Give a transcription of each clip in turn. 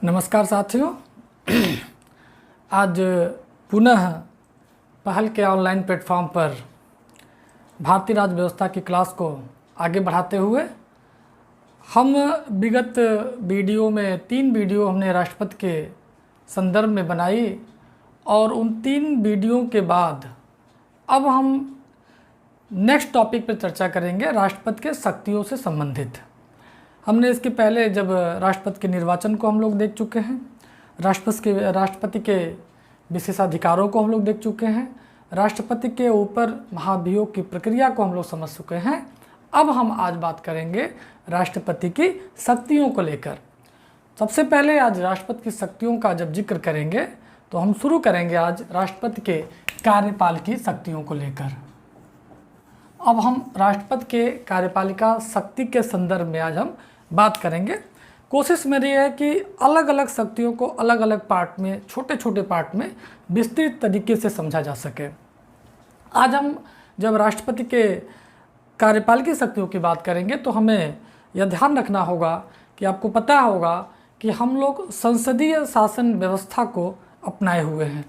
नमस्कार साथियों। आज पुनः पहल के ऑनलाइन प्लेटफॉर्म पर भारतीय राज्य व्यवस्था की क्लास को आगे बढ़ाते हुए हम विगत वीडियो में 3 वीडियो हमने राष्ट्रपति के संदर्भ में बनाई और उन 3 वीडियो के बाद अब हम नेक्स्ट टॉपिक पर चर्चा करेंगे राष्ट्रपति के शक्तियों से संबंधित। हमने इसके पहले जब राष्ट्रपति के निर्वाचन को हम लोग देख चुके हैं, राष्ट्रपति के विशेषाधिकारों को हम लोग देख चुके हैं, राष्ट्रपति के ऊपर महाभियोग की प्रक्रिया को हम लोग समझ चुके हैं। अब हम आज बात करेंगे राष्ट्रपति की शक्तियों को लेकर। सबसे पहले आज राष्ट्रपति की शक्तियों का जब जिक्र करेंगे तो हम शुरू करेंगे आज राष्ट्रपति के कार्यपाल की शक्तियों को लेकर। अब हम राष्ट्रपति के कार्यपालिका शक्ति के संदर्भ में आज हम बात करेंगे। कोशिश मेरी है कि अलग अलग शक्तियों को अलग अलग पार्ट में, छोटे छोटे पार्ट में विस्तृत तरीके से समझा जा सके। आज हम जब राष्ट्रपति के कार्यपालिका शक्तियों की बात करेंगे तो हमें यह ध्यान रखना होगा कि आपको पता होगा कि हम लोग संसदीय शासन व्यवस्था को अपनाए हुए हैं।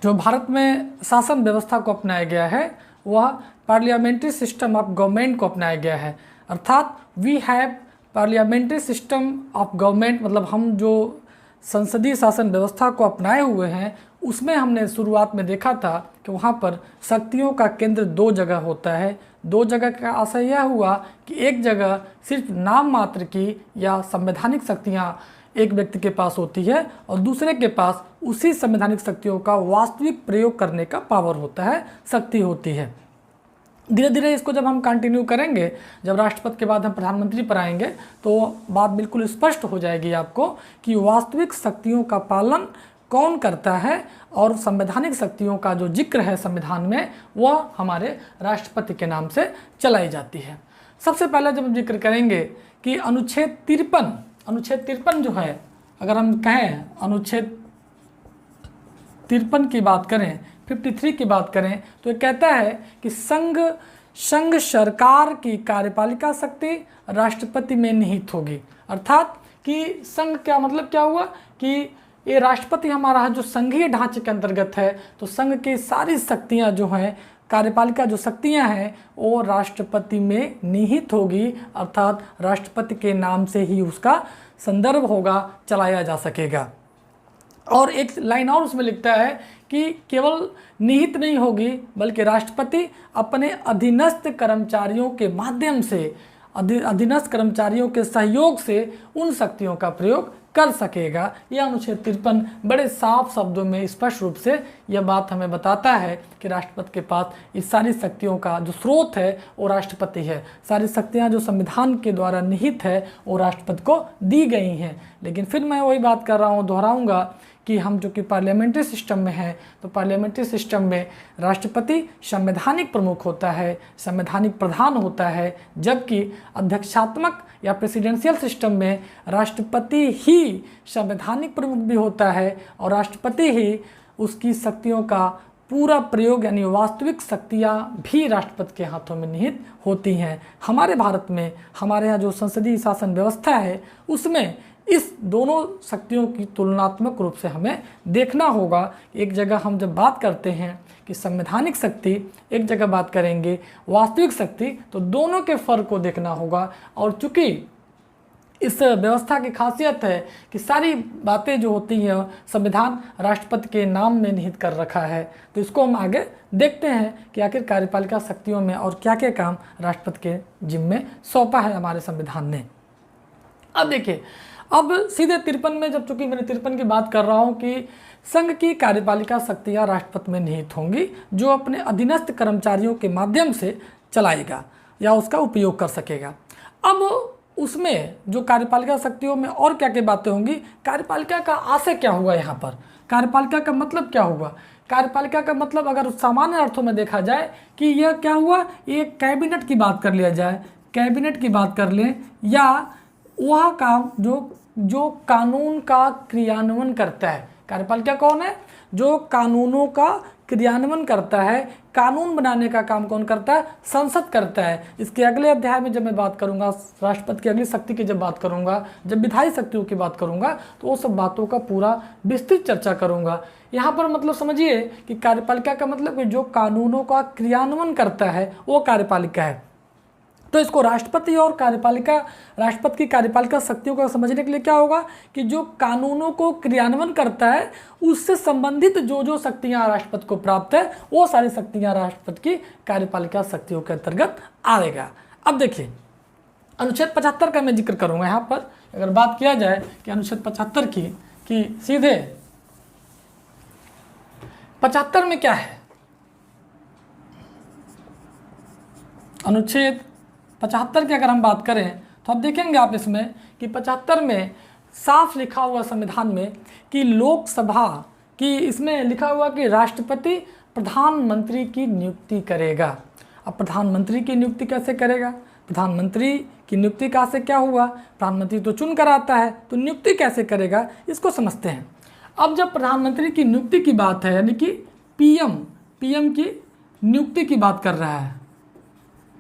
जो भारत में शासन व्यवस्था को अपनाया गया है वह पार्लियामेंट्री सिस्टम ऑफ गवर्नमेंट को अपनाया गया है। अर्थात we have parliamentary system of government, मतलब हम जो संसदीय शासन व्यवस्था को अपनाए हुए हैं उसमें हमने शुरुआत में देखा था कि वहाँ पर शक्तियों का केंद्र 2 जगह होता है। 2 जगह का आशय यह हुआ कि एक जगह सिर्फ नाम मात्र की या संवैधानिक शक्तियाँ एक व्यक्ति के पास होती है और दूसरे के पास उसी संवैधानिक शक्तियों का वास्तविक प्रयोग करने का पावर होता है, शक्ति होती है। धीरे धीरे इसको जब हम कंटिन्यू करेंगे, जब राष्ट्रपति के बाद हम प्रधानमंत्री पर आएंगे तो बात बिल्कुल स्पष्ट हो जाएगी आपको कि वास्तविक शक्तियों का पालन कौन करता है और संवैधानिक शक्तियों का जो जिक्र है संविधान में वह हमारे राष्ट्रपति के नाम से चलाई जाती है। सबसे पहले जब हम जिक्र करेंगे कि अनुच्छेद 53 जो है, अगर हम कहें अनुच्छेद 53 की बात करें, 53 की बात करें तो ये कहता है कि संघ सरकार की कार्यपालिका शक्ति राष्ट्रपति में निहित होगी। अर्थात कि संघ क्या मतलब क्या हुआ कि ये राष्ट्रपति हमारा जो संघीय ढांचे के अंतर्गत है, तो संघ की सारी शक्तियां जो हैं, कार्यपालिका जो शक्तियां हैं वो राष्ट्रपति में निहित होगी। अर्थात राष्ट्रपति के नाम से ही उसका संदर्भ होगा, चलाया जा सकेगा। और एक लाइन और उसमें लिखता है कि केवल निहित नहीं होगी बल्कि राष्ट्रपति अपने अधीनस्थ कर्मचारियों के माध्यम से, अधीनस्थ कर्मचारियों के सहयोग से उन शक्तियों का प्रयोग कर सकेगा। यह अनुच्छेद 53 बड़े साफ शब्दों में स्पष्ट रूप से यह बात हमें बताता है कि राष्ट्रपति के पास इस सारी शक्तियों का जो स्रोत है वो राष्ट्रपति है। सारी शक्तियां जो संविधान के द्वारा निहित है वो राष्ट्रपति को दी गई हैं। लेकिन फिर मैं वही बात कर रहा हूँ, दोहराऊँगा कि हम जो कि पार्लियामेंट्री सिस्टम में हैं तो पार्लियामेंट्री सिस्टम में राष्ट्रपति संवैधानिक प्रमुख होता है, संवैधानिक प्रधान होता है, जबकि अध्यक्षात्मक या प्रेसिडेंशियल सिस्टम में राष्ट्रपति ही संवैधानिक प्रमुख भी होता है और राष्ट्रपति ही उसकी शक्तियों का पूरा प्रयोग यानी वास्तविक शक्तियाँ भी राष्ट्रपति के हाथों में निहित होती हैं। हमारे भारत में, हमारे यहाँ जो संसदीय शासन व्यवस्था है उसमें इस दोनों शक्तियों की तुलनात्मक रूप से हमें देखना होगा। एक जगह हम जब बात करते हैं कि संवैधानिक शक्ति, एक जगह बात करेंगे वास्तविक शक्ति, तो दोनों के फर्क को देखना होगा। और चूँकि इस व्यवस्था की खासियत है कि सारी बातें जो होती हैं संविधान राष्ट्रपति के नाम में निहित कर रखा है, तो इसको हम आगे देखते हैं कि आखिर कार्यपालिका शक्तियों में और क्या क्या काम राष्ट्रपति के जिम्मे सौंपा है हमारे संविधान ने। अब देखिए, अब सीधे 53 में, जब चूंकि मैंने 53 की बात कर रहा हूँ कि संघ की कार्यपालिका शक्तियाँ राष्ट्रपति में निहित होंगी जो अपने अधीनस्थ कर्मचारियों के माध्यम से चलाएगा या उसका उपयोग कर सकेगा। अब उसमें जो कार्यपालिका शक्तियों में और क्या क्या बातें होंगी, कार्यपालिका का आशय क्या हुआ, यहाँ पर कार्यपालिका का मतलब क्या हुआ। कार्यपालिका का मतलब अगर सामान्य अर्थों में देखा जाए कि यह क्या हुआ, ये कैबिनेट की बात कर लिया जाए, कैबिनेट की बात कर लें, या वह काम जो कानून का क्रियान्वयन करता है। कार्यपालिका कौन है? जो कानूनों का क्रियान्वयन करता है, कानून बनाने का काम कौन करता है? संसद करता है। इसके अगले अध्याय में जब मैं बात करूंगा राष्ट्रपति की अगली शक्ति की जब बात करूंगा, जब विधायी शक्तियों की बात करूंगा, तो वो सब बातों का पूरा विस्तृत चर्चा करूंगा। यहाँ पर मतलब समझिए कि कार्यपालिका का मतलब कि जो कानूनों का क्रियान्वयन करता है वो कार्यपालिका है। तो इसको राष्ट्रपति और कार्यपालिका, राष्ट्रपति की कार्यपालिका शक्तियों को समझने के लिए क्या होगा कि जो कानूनों को क्रियान्वयन करता है उससे संबंधित जो जो शक्तियां राष्ट्रपति को प्राप्त है वो सारी शक्तियां राष्ट्रपति की कार्यपालिका शक्तियों के अंतर्गत आएगा। अब देखिए अनुच्छेद 75 का मैं जिक्र करूंगा। यहाँ पर अगर बात किया जाए कि अनुच्छेद 75 की कि सीधे 75 में क्या है, अनुच्छेद 75 की अगर हम बात करें तो अब देखेंगे आप इसमें कि 75 में साफ लिखा हुआ संविधान में कि लोकसभा की, इसमें लिखा हुआ कि राष्ट्रपति प्रधानमंत्री की नियुक्ति करेगा। अब प्रधानमंत्री की नियुक्ति कैसे करेगा? प्रधानमंत्री की नियुक्ति का से क्या हुआ? प्रधानमंत्री तो चुन कर आता है, तो नियुक्ति कैसे करेगा इसको समझते हैं। अब जब प्रधानमंत्री की नियुक्ति की बात है, यानी कि पीएम की नियुक्ति की बात कर रहा है,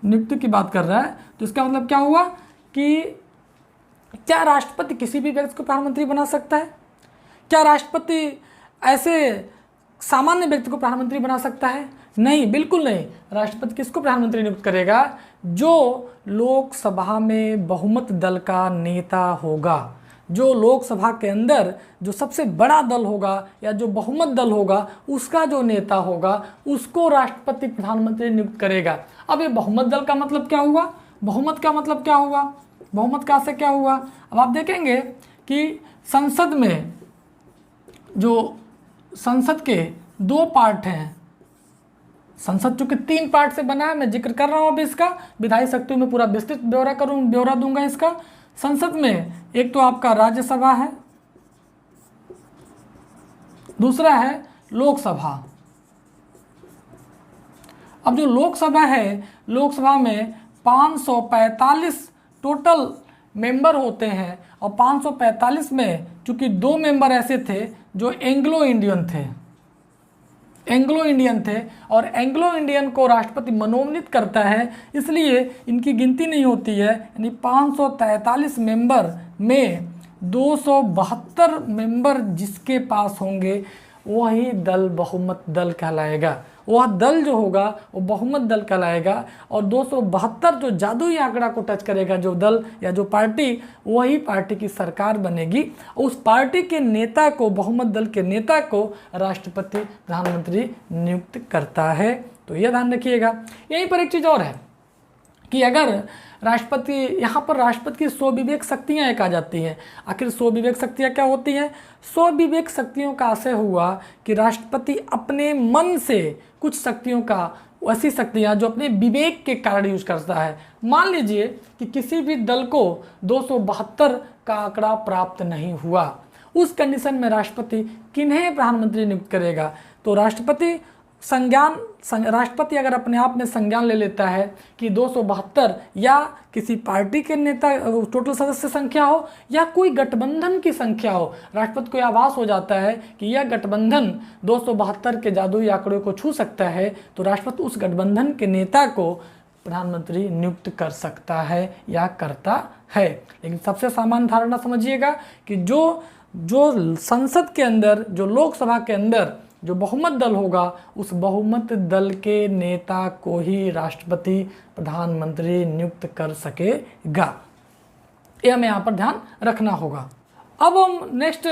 नियुक्ति की बात कर रहा है, तो इसका मतलब क्या हुआ कि क्या राष्ट्रपति किसी भी व्यक्ति को प्रधानमंत्री बना सकता है? क्या राष्ट्रपति ऐसे सामान्य व्यक्ति को प्रधानमंत्री बना सकता है? नहीं, बिल्कुल नहीं। राष्ट्रपति किसको प्रधानमंत्री नियुक्त करेगा? जो लोकसभा में बहुमत दल का नेता होगा, जो लोकसभा के अंदर जो सबसे बड़ा दल होगा या जो बहुमत दल होगा उसका जो नेता होगा उसको राष्ट्रपति प्रधानमंत्री नियुक्त करेगा। अब ये बहुमत दल का मतलब क्या हुआ? बहुमत का मतलब क्या हुआ? बहुमत का से क्या हुआ? अब आप देखेंगे कि संसद में जो संसद के 2 पार्ट हैं, संसद चूंकि 3 पार्ट से बना है, मैं जिक्र कर रहा हूँ अभी इसका, विधायी शक्तियों में पूरा विस्तृत ब्यौरा दूंगा इसका। संसद में एक तो आपका राज्यसभा है, दूसरा है लोकसभा। अब जो लोकसभा है, लोकसभा में 545 टोटल मेंबर होते हैं और 545 में चूंकि 2 मेंबर ऐसे थे जो एंग्लो इंडियन थे और एंग्लो इंडियन को राष्ट्रपति मनोनीत करता है, इसलिए इनकी गिनती नहीं होती है। यानी 543 मेंबर में 272 मेंबर जिसके पास होंगे वही दल बहुमत दल कहलाएगा। वह दल जो होगा वो बहुमत दल कहलाएगा और 272 जो जादुई आंकड़ा को टच करेगा जो दल या जो पार्टी, वही पार्टी की सरकार बनेगी। उस पार्टी के नेता को, बहुमत दल के नेता को राष्ट्रपति प्रधानमंत्री नियुक्त करता है। तो यह ध्यान रखिएगा। यहीं पर एक चीज़ और है कि अगर राष्ट्रपति, यहाँ पर राष्ट्रपति की स्वविवेक शक्तियाँ एक आ जाती हैं। आखिर स्वविवेक शक्तियाँ क्या होती हैं? स्वविवेक शक्तियों का आशय हुआ कि राष्ट्रपति अपने मन से कुछ शक्तियों का, ऐसी शक्तियाँ जो अपने विवेक के कारण यूज करता है। मान लीजिए कि किसी भी दल को 272 का आंकड़ा प्राप्त नहीं हुआ, उस कंडीशन में राष्ट्रपति किन्हें प्रधानमंत्री नियुक्त करेगा? तो राष्ट्रपति अगर अपने आप में संज्ञान ले लेता है कि 272 या किसी पार्टी के नेता टोटल सदस्य संख्या हो या कोई गठबंधन की संख्या हो, राष्ट्रपति को आभास हो जाता है कि यह गठबंधन 272 के जादुई आंकड़े को छू सकता है, तो राष्ट्रपति उस गठबंधन के नेता को प्रधानमंत्री नियुक्त कर सकता है या करता है। लेकिन सबसे सामान्य धारणा समझिएगा कि जो संसद के अंदर, जो लोकसभा के अंदर जो बहुमत दल होगा, उस बहुमत दल के नेता को ही राष्ट्रपति प्रधानमंत्री नियुक्त कर सकेगा। यह हमें यहाँ पर ध्यान रखना होगा। अब हम नेक्स्ट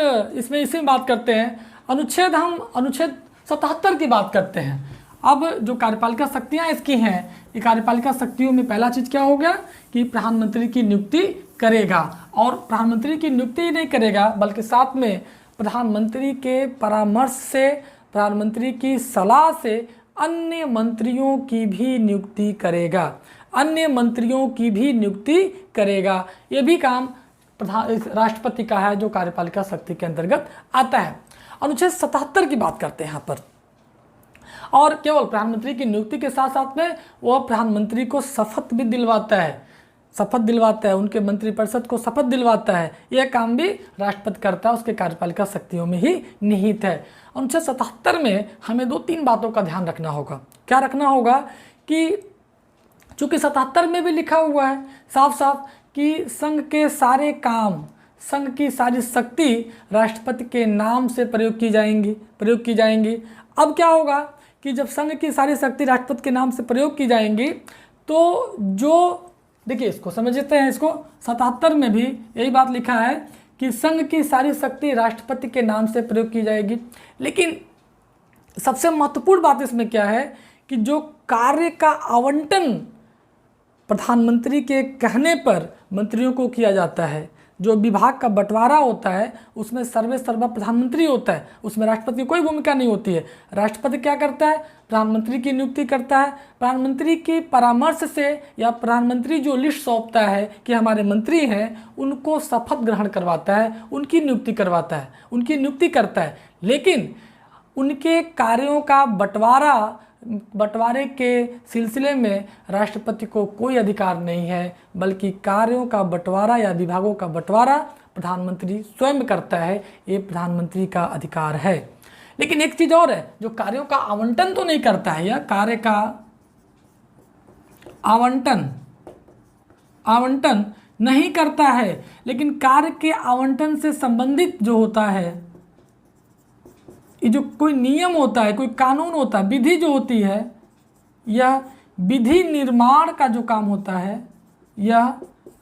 इसी में बात करते हैं, अनुच्छेद 77 की बात करते हैं। अब जो कार्यपालिका शक्तियाँ इसकी हैं, ये कार्यपालिका शक्तियों में पहला चीज़ क्या हो गया कि प्रधानमंत्री की नियुक्ति करेगा, और प्रधानमंत्री की नियुक्ति ही नहीं करेगा बल्कि साथ में प्रधानमंत्री के परामर्श से, प्रधानमंत्री की सलाह से अन्य मंत्रियों की भी नियुक्ति करेगा, अन्य मंत्रियों की भी नियुक्ति करेगा। ये भी काम राष्ट्रपति का है जो कार्यपालिका शक्ति के अंतर्गत आता है। अनुच्छेद 77 की बात करते हैं यहाँ पर, और केवल प्रधानमंत्री की नियुक्ति के साथ साथ में वह प्रधानमंत्री को शपथ भी दिलवाता है। शपथ दिलवाता है, उनके मंत्रिपरिषद को शपथ दिलवाता है, यह काम भी राष्ट्रपति करता है, उसके कार्यपालिका शक्तियों में ही निहित है। अनुच्छेद 77 में हमें 2-3 बातों का ध्यान रखना होगा। क्या रखना होगा कि चूंकि 77 में भी लिखा हुआ है साफ साफ कि संघ के सारे काम, संघ की सारी शक्ति राष्ट्रपति के नाम से प्रयोग की जाएंगी। अब क्या होगा कि जब संघ की सारी शक्ति राष्ट्रपति के नाम से प्रयोग की जाएंगी तो जो, देखिए इसको समझते हैं, इसको 77 में भी यही बात लिखा है कि संघ की सारी शक्ति राष्ट्रपति के नाम से प्रयोग की जाएगी। लेकिन सबसे महत्वपूर्ण बात इसमें क्या है कि जो कार्य का आवंटन प्रधानमंत्री के कहने पर मंत्रियों को किया जाता है, जो विभाग का बंटवारा होता है उसमें सर्वेसर्वा प्रधानमंत्री होता है, उसमें राष्ट्रपति की कोई भूमिका नहीं होती है। राष्ट्रपति क्या करता है, प्रधानमंत्री की नियुक्ति करता है, प्रधानमंत्री की परामर्श से या प्रधानमंत्री जो लिस्ट सौंपता है कि हमारे मंत्री हैं उनको शपथ ग्रहण करवाता है, उनकी नियुक्ति करता है। लेकिन उनके कार्यों का बंटवारे के सिलसिले में राष्ट्रपति को कोई अधिकार नहीं है, बल्कि कार्यों का बंटवारा या विभागों का बंटवारा प्रधानमंत्री स्वयं करता है, ये प्रधानमंत्री का अधिकार है। लेकिन एक चीज़ और है, जो कार्यों का आवंटन तो नहीं करता है, या कार्य का आवंटन नहीं करता है, लेकिन कार्य के आवंटन से संबंधित जो होता है, ये जो कोई नियम होता है, कोई कानून होता है, विधि जो होती है, यह विधि निर्माण का जो काम होता है यह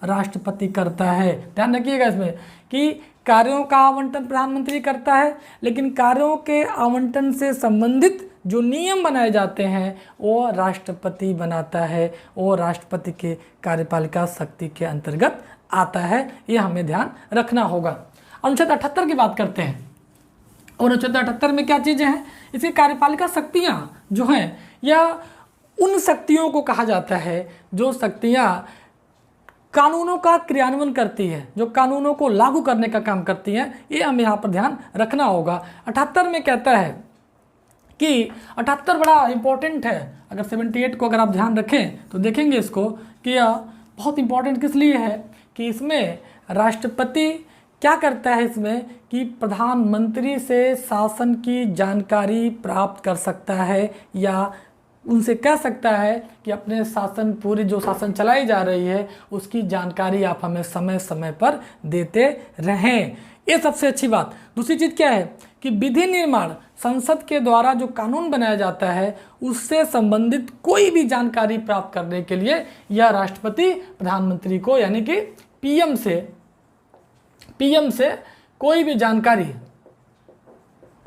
राष्ट्रपति करता है। ध्यान रखिएगा इसमें कि कार्यों का आवंटन प्रधानमंत्री करता है, लेकिन कार्यों के आवंटन से संबंधित जो नियम बनाए जाते हैं वो राष्ट्रपति बनाता है, वो राष्ट्रपति के कार्यपालिका शक्ति के अंतर्गत आता है। ये हमें ध्यान रखना होगा। अनुच्छेद 78 की बात करते हैं, और अनुच्छेद 78 में क्या चीज़ें हैं, इसकी कार्यपालिका शक्तियाँ जो हैं या उन शक्तियों को कहा जाता है जो शक्तियाँ कानूनों का क्रियान्वयन करती हैं, जो कानूनों को लागू करने का काम करती हैं। ये हमें यहाँ पर ध्यान रखना होगा। 78 में कहता है कि 78 बड़ा इम्पोर्टेंट है। अगर 78 को अगर आप ध्यान रखें तो देखेंगे इसको कि यह बहुत इम्पोर्टेंट किस लिए है कि इसमें राष्ट्रपति क्या करता है, इसमें कि प्रधानमंत्री से शासन की जानकारी प्राप्त कर सकता है या उनसे कह सकता है कि अपने शासन, पूरी जो शासन चलाई जा रही है उसकी जानकारी आप हमें समय समय पर देते रहें। ये सबसे अच्छी बात। दूसरी चीज़ क्या है कि विधि निर्माण, संसद के द्वारा जो कानून बनाया जाता है उससे संबंधित कोई भी जानकारी प्राप्त करने के लिए यह राष्ट्रपति प्रधानमंत्री को यानी कि पीएम से कोई भी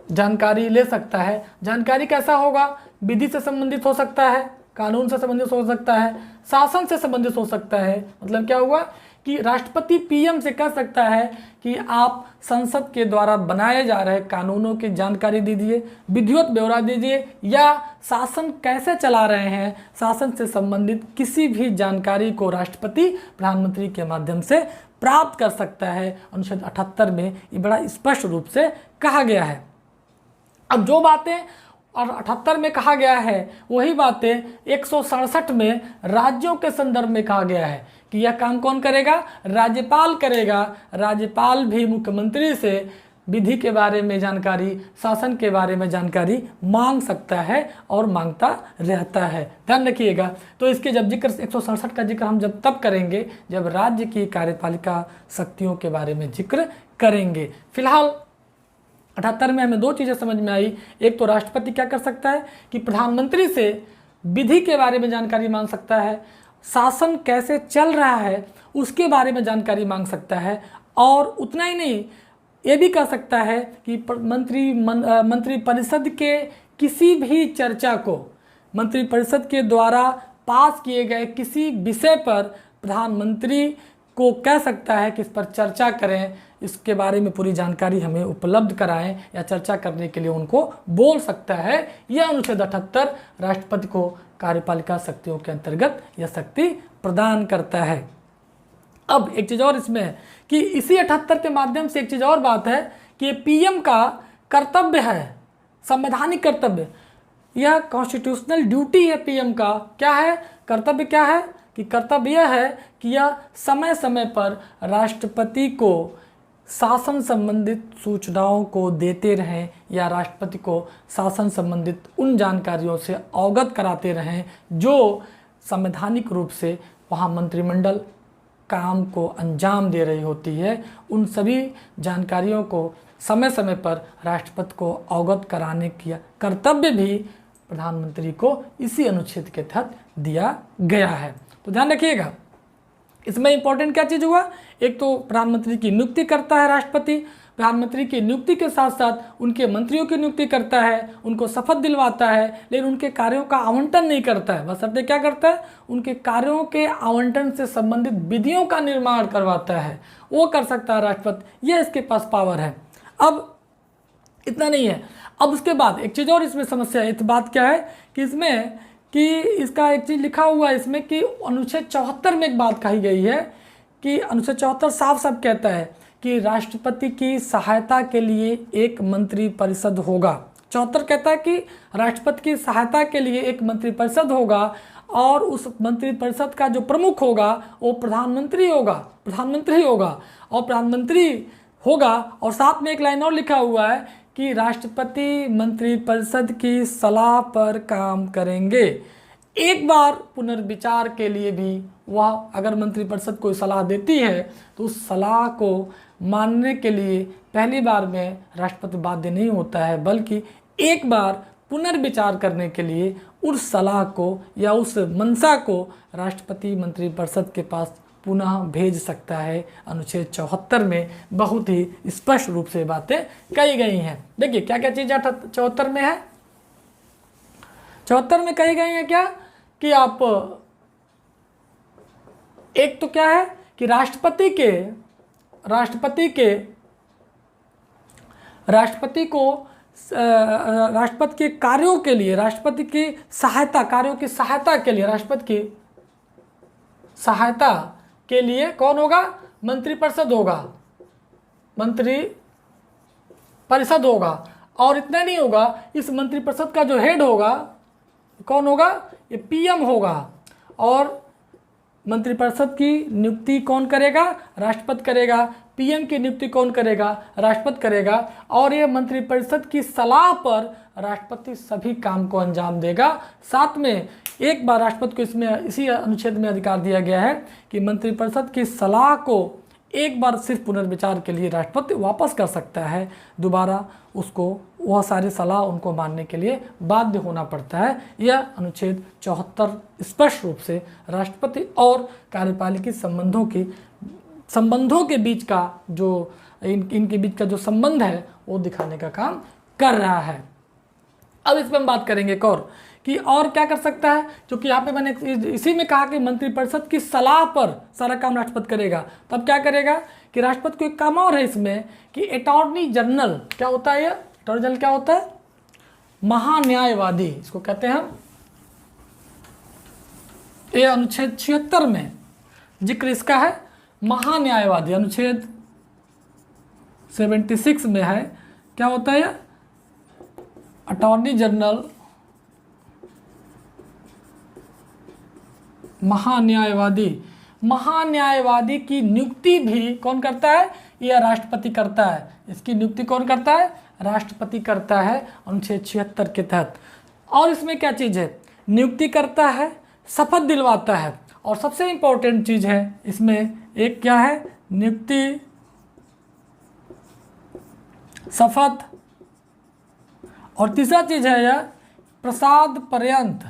जानकारी ले सकता है। जानकारी कैसा होगा, विधि से संबंधित हो सकता है, कानून से संबंधित हो सकता है, शासन से संबंधित हो सकता है। मतलब क्या हुआ कि राष्ट्रपति पीएम से कह सकता है कि आप संसद के द्वारा बनाए जा रहे कानूनों की जानकारी दीजिए, विधिवत ब्यौरा दीजिए, या शासन कैसे चला रहे हैं, शासन से संबंधित किसी भी जानकारी को राष्ट्रपति प्रधानमंत्री के माध्यम से प्राप्त कर सकता है। अनुच्छेद 78 में ये बड़ा स्पष्ट रूप से कहा गया है। अब जो बातें और 78 में कहा गया है वही बातें 167 में राज्यों के संदर्भ में कहा गया है कि यह काम कौन करेगा, राज्यपाल करेगा। राज्यपाल भी मुख्यमंत्री से विधि के बारे में जानकारी, शासन के बारे में जानकारी मांग सकता है और मांगता रहता है। ध्यान रखिएगा। तो इसके जब जिक्र 167 का जिक्र हम तब करेंगे जब राज्य की कार्यपालिका शक्तियों के बारे में जिक्र करेंगे। फिलहाल 78 में हमें 2 चीज़ें समझ में आई। एक तो राष्ट्रपति क्या कर सकता है कि प्रधानमंत्री से विधि के बारे में जानकारी मांग सकता है, शासन कैसे चल रहा है उसके बारे में जानकारी मांग सकता है, और उतना ही नहीं ये भी कह सकता है कि मंत्रिपरिषद के किसी भी चर्चा को, मंत्रिपरिषद के द्वारा पास किए गए किसी विषय पर प्रधानमंत्री को कह सकता है कि इस पर चर्चा करें, इसके बारे में पूरी जानकारी हमें उपलब्ध कराएं, या चर्चा करने के लिए उनको बोल सकता है। यह अनुच्छेद 78 राष्ट्रपति को कार्यपालिका शक्तियों के अंतर्गत यह शक्ति प्रदान करता है। अब एक चीज़ और इसमें है कि इसी 78 के माध्यम से एक चीज़ और बात है कि पीएम का कर्तव्य है, संवैधानिक कर्तव्य, यह कॉन्स्टिट्यूशनल ड्यूटी है पीएम का। क्या है कर्तव्य, क्या है कि कर्तव्य यह है कि यह समय समय पर राष्ट्रपति को शासन संबंधित सूचनाओं को देते रहें या राष्ट्रपति को शासन संबंधित उन जानकारियों से अवगत कराते रहें जो संवैधानिक रूप से वहाँ मंत्रिमंडल काम को अंजाम दे रही होती है। उन सभी जानकारियों को समय समय पर राष्ट्रपति को अवगत कराने की कर्तव्य भी प्रधानमंत्री को इसी अनुच्छेद के तहत दिया गया है। तो ध्यान रखिएगा, इसमें इंपॉर्टेंट क्या चीज़ हुआ, एक तो प्रधानमंत्री की नियुक्ति करता है राष्ट्रपति, प्रधानमंत्री की नियुक्ति के साथ साथ उनके मंत्रियों की नियुक्ति करता है, उनको शपथ दिलवाता है, लेकिन उनके कार्यों का आवंटन नहीं करता है। बशर्ते क्या करता है, उनके कार्यों के आवंटन से संबंधित विधियों का निर्माण करवाता है, वो कर सकता है राष्ट्रपति, यह इसके पास पावर है। अब इतना नहीं है, अब उसके बाद एक चीज़ और इसमें समस्या है। इस बात क्या है कि इसमें कि इसका एक चीज़ लिखा हुआ है इसमें कि अनुच्छेद 74 में एक बात कही गई है कि अनुच्छेद 74 साफ साफ कहता है कि राष्ट्रपति की सहायता के लिए एक मंत्री परिषद होगा। 74 कहता है कि राष्ट्रपति की सहायता के लिए एक मंत्री परिषद होगा और उस मंत्री परिषद का जो प्रमुख होगा वो प्रधानमंत्री होगा और साथ में एक लाइन और लिखा हुआ है कि राष्ट्रपति मंत्री परिषद की सलाह पर काम करेंगे। एक बार पुनर्विचार के लिए भी वह अगर मंत्रिपरिषद कोई सलाह देती है तो उस सलाह को मानने के लिए पहली बार में राष्ट्रपति बाध्य नहीं होता है, बल्कि एक बार पुनर्विचार करने के लिए उस सलाह को या उस मंशा को राष्ट्रपति मंत्रिपरिषद के पास पुनः भेज सकता है। अनुच्छेद 74 में बहुत ही स्पष्ट रूप से बातें कही गई हैं। देखिए क्या क्या चीज़ 74 में है। 74 में कही गई है क्या कि आप एक तो क्या है कि राष्ट्रपति के कार्यों के लिए, राष्ट्रपति की सहायता के लिए कौन होगा, मंत्रिपरिषद होगा। और इतना नहीं होगा, इस मंत्रिपरिषद का जो हेड होगा कौन होगा, ये पीएम होगा। और मंत्रिपरिषद की नियुक्ति कौन करेगा, राष्ट्रपति करेगा। पीएम की नियुक्ति कौन करेगा, राष्ट्रपति करेगा। और ये मंत्रिपरिषद की सलाह पर राष्ट्रपति सभी काम को अंजाम देगा। साथ में एक बार राष्ट्रपति को इसमें इसी अनुच्छेद में अधिकार दिया गया है कि मंत्रिपरिषद की सलाह को एक बार सिर्फ पुनर्विचार के लिए राष्ट्रपति वापस कर सकता है, दोबारा उसको वह सारी सलाह उनको मानने के लिए बाध्य होना पड़ता है। यह अनुच्छेद 74 स्पष्ट रूप से राष्ट्रपति और कार्यपालिकी संबंधों के बीच का जो इनके बीच का जो संबंध है वो दिखाने का काम कर रहा है। अब इस पर हम बात करेंगे एक और कि और क्या कर सकता है, क्योंकि यहाँ पे मैंने इसी में कहा कि मंत्रिपरिषद की सलाह पर सारा काम राष्ट्रपति करेगा। तब क्या करेगा कि राष्ट्रपति को एक काम और है इसमें कि अटॉर्नी जनरल क्या होता है, अटॉर्नी जनरल क्या होता है, महान्यायवादी इसको कहते हैं हम। ये अनुच्छेद 76 में जिक्र इसका है, महान्यायवादी अनुच्छेद 76 में है। क्या होता है, अटॉर्नी जनरल महान्यायवादी की नियुक्ति भी कौन करता है, यह राष्ट्रपति करता है। इसकी नियुक्ति कौन करता है, राष्ट्रपति करता है अनुच्छेद 76 के तहत। और इसमें क्या चीज़ है, नियुक्ति करता है, शपथ दिलवाता है। और सबसे इंपॉर्टेंट चीज़ है इसमें एक क्या है, नियुक्ति, शपथ, और तीसरा चीज़ है यह प्रसाद पर्यंत,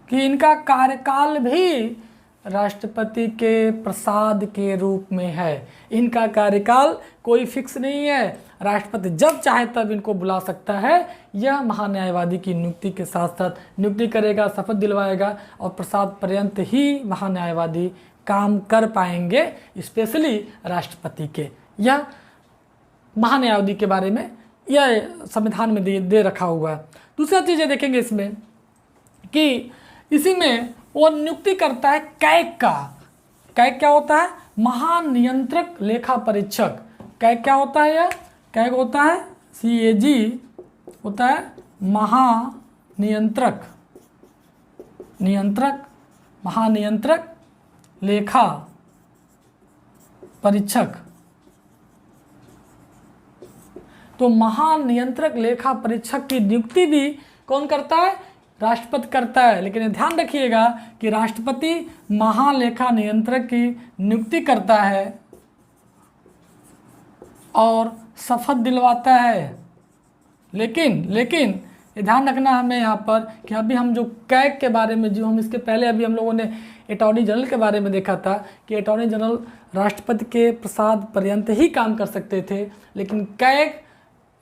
कि इनका कार्यकाल भी राष्ट्रपति के प्रसाद के रूप में है। इनका कार्यकाल कोई फिक्स नहीं है, राष्ट्रपति जब चाहे तब इनको बुला सकता है। यह महान्यायवादी की नियुक्ति के साथ साथ नियुक्ति करेगा, शपथ दिलवाएगा और प्रसाद पर्यंत ही महान्यायवादी काम कर पाएंगे, स्पेशली राष्ट्रपति के। यह महान्यायवादी के बारे में यह संविधान में दे रखा हुआ है। दूसरा चीज़ देखेंगे इसमें कि इसी में वो नियुक्ति करता है कैग का। कैग क्या होता है, महानियंत्रक लेखा परीक्षक। कैग क्या होता है, यह कैग होता है CAG होता है महानियंत्रक नियंत्रक, महानियंत्रक, लेखा परीक्षक। तो महानियंत्रक लेखा परीक्षक की नियुक्ति भी कौन करता है? राष्ट्रपति करता है। लेकिन ध्यान रखिएगा कि राष्ट्रपति महालेखा नियंत्रक की नियुक्ति करता है और शपथ दिलवाता है। लेकिन ये ध्यान रखना हमें यहाँ पर कि अभी हम जो कैग के बारे में, जो हम इसके पहले अभी हम लोगों ने अटॉर्नी जनरल के बारे में देखा था कि अटॉर्नी जनरल राष्ट्रपति के प्रसाद पर्यंत ही काम कर सकते थे, लेकिन कैग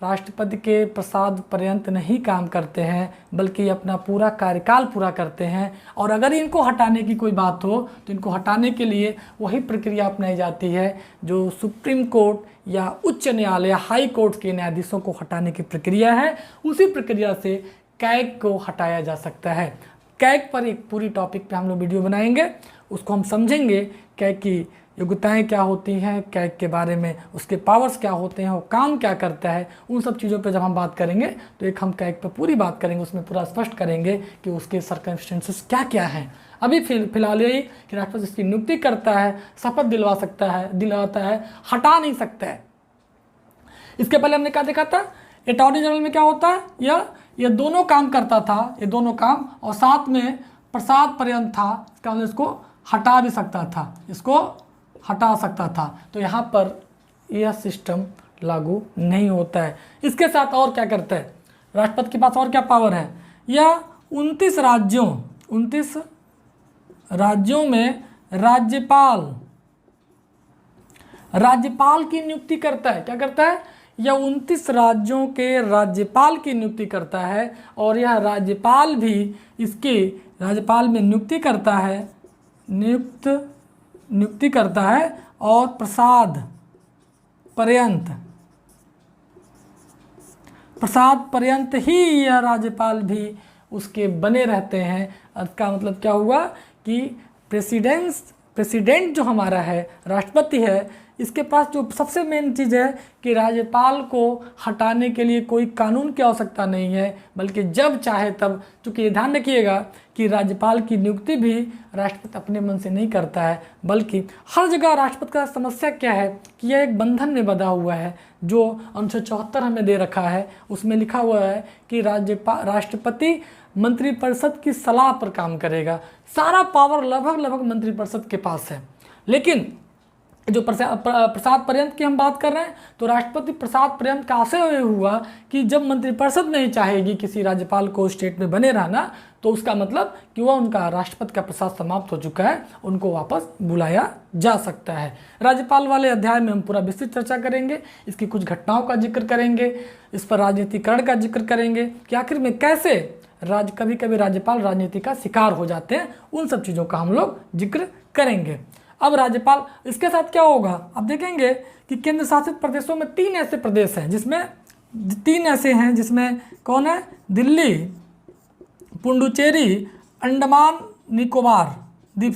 राष्ट्रपति के प्रसाद पर्यंत नहीं काम करते हैं, बल्कि अपना पूरा कार्यकाल पूरा करते हैं। और अगर इनको हटाने की कोई बात हो तो इनको हटाने के लिए वही प्रक्रिया अपनाई जाती है जो सुप्रीम कोर्ट या उच्च न्यायालय, हाई कोर्ट के न्यायाधीशों को हटाने की प्रक्रिया है। उसी प्रक्रिया से कैग को हटाया जा सकता है। कैग पर एक पूरी टॉपिक पे हम लोग वीडियो बनाएंगे, उसको हम समझेंगे कैग की योग्यताएं क्या होती हैं, कैग के बारे में उसके पावर्स क्या होते हैं, वो काम क्या करता है। उन सब चीज़ों पे जब हम बात करेंगे तो एक हम कैग पे पूरी बात करेंगे, उसमें पूरा स्पष्ट करेंगे कि उसके सर्कमस्टेंसेस क्या क्या हैं। अभी फिलहाल यही कि राष्ट्रपति इसकी नियुक्ति करता है, शपथ दिलवाता है, हटा नहीं सकता है। इसके पहले हमने क्या देखा था? अटॉर्नी जनरल में क्या होता है? यह दोनों काम करता था, ये दोनों काम, और साथ में प्रसाद पर्यंत था। इसका मतलब इसको हटा भी सकता था, इसको हटा सकता था। तो यहाँ पर यह सिस्टम लागू नहीं होता है। इसके साथ और क्या करता है राष्ट्रपति के पास? और क्या पावर है? यह 29 राज्यों में राज्यपाल की नियुक्ति करता है। क्या करता है? यह 29 राज्यों के राज्यपाल की नियुक्ति करता है, और यह राज्यपाल भी इसके राज्यपाल में नियुक्ति करता है और प्रसाद पर्यंत ही यह राज्यपाल भी उसके बने रहते हैं। इसका मतलब क्या हुआ कि प्रेसिडेंट जो हमारा है, राष्ट्रपति है, इसके पास जो सबसे मेन चीज़ है कि राज्यपाल को हटाने के लिए कोई कानून की आवश्यकता नहीं है, बल्कि जब चाहे तब। चूँकि ये ध्यान रखिएगा कि राज्यपाल की नियुक्ति भी राष्ट्रपति अपने मन से नहीं करता है, बल्कि हर जगह राष्ट्रपति का समस्या क्या है कि यह एक बंधन में बंधा हुआ है। जो अनुच्छेद 74 हमें दे रखा है उसमें लिखा हुआ है कि राष्ट्रपति मंत्रिपरिषद की सलाह पर काम करेगा। सारा पावर लगभग मंत्रिपरिषद के पास है। लेकिन जो प्रसाद पर्यंत की हम बात कर रहे हैं, तो राष्ट्रपति प्रसाद पर्यंत का आशय हुआ कि जब मंत्रिपरिषद नहीं चाहेगी किसी राज्यपाल को स्टेट में बने रहना, तो उसका मतलब कि वह उनका राष्ट्रपति का प्रसाद समाप्त हो चुका है, उनको वापस बुलाया जा सकता है। राज्यपाल वाले अध्याय में हम पूरा विस्तृत चर्चा करेंगे, इसकी कुछ घटनाओं का जिक्र करेंगे, इस पर राजनीतिकरण का जिक्र करेंगे कि आखिर में कैसे कभी कभी राज्यपाल राजनीति का शिकार हो जाते हैं। उन सब चीज़ों का हम लोग जिक्र करेंगे। अब राज्यपाल, इसके साथ क्या होगा? अब देखेंगे कि केंद्र शासित प्रदेशों में 3 ऐसे प्रदेश हैं जिसमें कौन है? दिल्ली, पुडुचेरी, अंडमान निकोबार द्वीप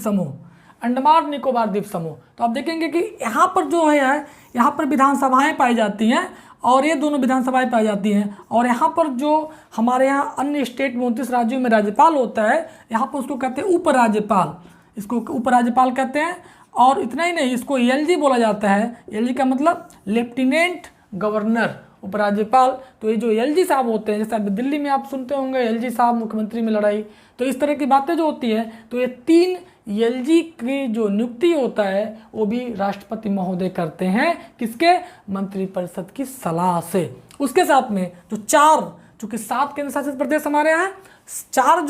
समूह। तो आप देखेंगे कि यहाँ पर जो है यहाँ पर विधानसभाएं पाई जाती हैं, और ये दोनों विधानसभाएं पाई जाती हैं। और यहाँ पर जो हमारे यहाँ अन्य स्टेट में 29 राज्यों में राज्यपाल होता है, यहाँ पर उसको कहते हैं उपराज्यपाल, इसको उपराज्यपाल कहते हैं। और इतना ही नहीं, इसको एलजी बोला जाता है। एलजी का मतलब लेफ्टिनेंट गवर्नर, उपराज्यपाल। तो ये जो एलजी साहब होते हैं, जैसे अभी दिल्ली में आप सुनते होंगे एलजी साहब मुख्यमंत्री में लड़ाई, तो इस तरह की बातें जो होती हैं, तो ये 3 एलजी की जो नियुक्ति होता है वो भी राष्ट्रपति महोदय करते हैं। किसके? मंत्रिपरिषद की सलाह से। उसके साथ में जो 4, चूँकि 7 केंद्र शासित प्रदेश हमारे यहाँ, 4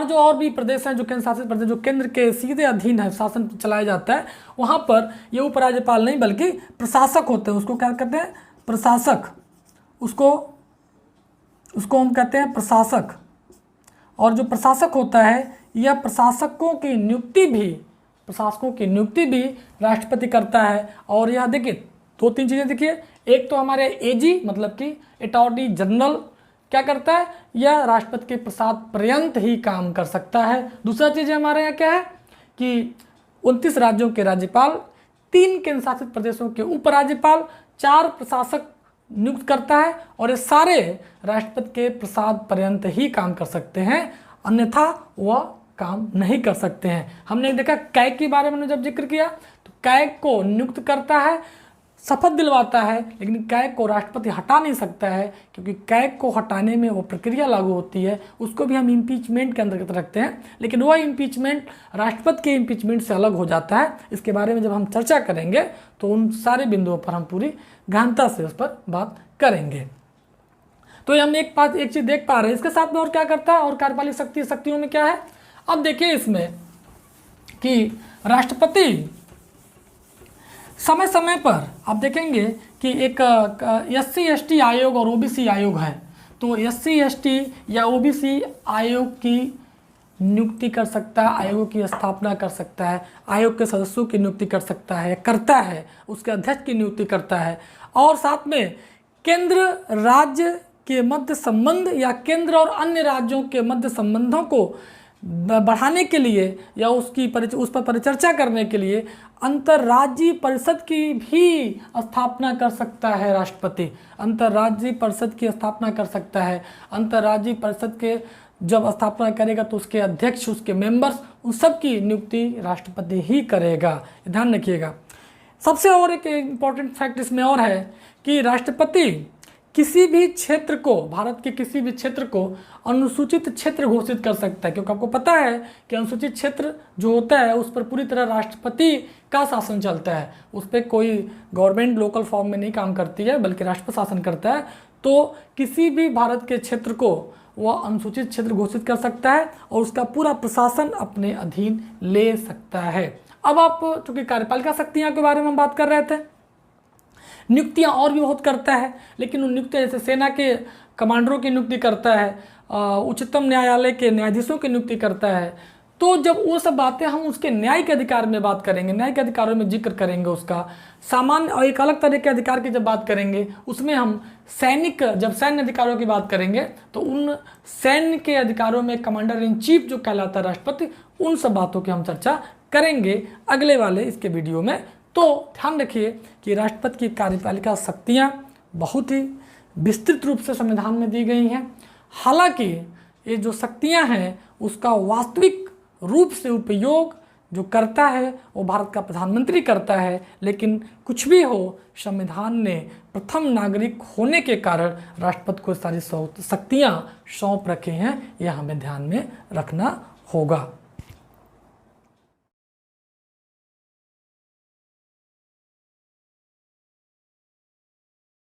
जो और भी प्रदेश हैं जो केंद्र शासित प्रदेश, जो केंद्र के सीधे अधीन है, शासन चलाया जाता है, वहाँ पर ये उपराज्यपाल नहीं बल्कि प्रशासक होते हैं। उसको क्या कहते हैं? प्रशासक। उसको हम कहते हैं प्रशासक। और जो प्रशासक होता है, यह प्रशासकों की नियुक्ति भी राष्ट्रपति करता है। और यह देखिए 2-3 चीज़ें देखिए। एक तो हमारे एजी मतलब कि अटॉर्नी जनरल क्या करता है? यह राष्ट्रपति के प्रसाद पर्यंत ही काम कर सकता है। दूसरा चीज़ हमारे यहाँ क्या है कि 29 राज्यों के राज्यपाल, 3 केंद्र शासित प्रदेशों के उपराज्यपाल, 4 प्रशासक नियुक्त करता है, और ये सारे राष्ट्रपति के प्रसाद पर्यंत ही काम कर सकते हैं। अन्यथा वह काम नहीं कर सकते हैं। हमने देखा कैग के बारे में जब जिक्र किया तो कैग को नियुक्त करता है, शपथ दिलवाता है, लेकिन कैग को राष्ट्रपति हटा नहीं सकता है, क्योंकि कैग को हटाने में वो प्रक्रिया लागू होती है, उसको भी हम इम्पीचमेंट के अंतर्गत रखते हैं, लेकिन वह इम्पीचमेंट राष्ट्रपति के इम्पीचमेंट से अलग हो जाता है। इसके बारे में जब हम चर्चा करेंगे तो उन सारे बिंदुओं पर हम पूरी गहनता से उस पर बात करेंगे। तो हम एक चीज़ देख पा रहे हैं, इसके साथ में और क्या करता है और कार्यपालिक शक्तियों में क्या है। अब देखिए इसमें कि राष्ट्रपति समय समय पर आप देखेंगे कि एक SC/ST आयोग और OBC आयोग है, तो SC/ST या OBC आयोग की नियुक्ति कर सकता है, आयोगों की स्थापना कर सकता है, आयोग के सदस्यों की नियुक्ति कर सकता है, करता है, उसके अध्यक्ष की नियुक्ति करता है, और साथ में केंद्र राज्य के मध्य संबंध या केंद्र और अन्य राज्यों के मध्य संबंधों को बढ़ाने के लिए या उस पर परिचर्चा करने के लिए अंतर्राज्यीय परिषद की भी स्थापना कर सकता है राष्ट्रपति। अंतर्राज्यीय परिषद की स्थापना कर सकता है। अंतर्राज्यीय परिषद के जब स्थापना करेगा तो उसके अध्यक्ष, उसके मेंबर्स, उन सब की नियुक्ति राष्ट्रपति ही करेगा, ध्यान रखिएगा। सबसे और एक इम्पॉर्टेंट फैक्ट इसमें और है कि राष्ट्रपति किसी भी क्षेत्र को, भारत के किसी भी क्षेत्र को अनुसूचित क्षेत्र घोषित कर सकता है, क्योंकि आपको पता है कि अनुसूचित क्षेत्र जो होता है उस पर पूरी तरह राष्ट्रपति का शासन चलता है, उस पर कोई गवर्नमेंट लोकल फॉर्म में नहीं काम करती है, बल्कि राष्ट्रपति शासन करता है। तो किसी भी भारत के क्षेत्र को वह अनुसूचित क्षेत्र घोषित कर सकता है और उसका पूरा प्रशासन अपने अधीन ले सकता है। अब आप चूँकि कार्यपालिका शक्तियाँ के बारे में हम बात कर रहे थे, नियुक्तियां और भी बहुत करता है, लेकिन उन नियुक्तियां जैसे सेना के कमांडरों की नियुक्ति करता है, उच्चतम न्यायालय के न्यायाधीशों की नियुक्ति करता है। तो जब वो सब बातें हम उसके न्यायिक अधिकार में बात करेंगे, न्यायिक अधिकारों में जिक्र करेंगे उसका सामान्य और एक अलग तरह के अधिकार की जब बात करेंगे, उसमें हम जब सैन्य अधिकारों की बात करेंगे तो उन सैन्य के अधिकारों में कमांडर इन चीफ जो कहलाता है राष्ट्रपति, उन सब बातों की हम चर्चा करेंगे अगले वाले इसके वीडियो में। तो ध्यान रखिए कि राष्ट्रपति की कार्यपालिका शक्तियाँ बहुत ही विस्तृत रूप से संविधान में दी गई हैं। हालांकि ये जो शक्तियाँ हैं उसका वास्तविक रूप से उपयोग जो करता है वो भारत का प्रधानमंत्री करता है, लेकिन कुछ भी हो, संविधान ने प्रथम नागरिक होने के कारण राष्ट्रपति को सारी शक्तियाँ सौंप रखे हैं, यह हमें ध्यान में रखना होगा।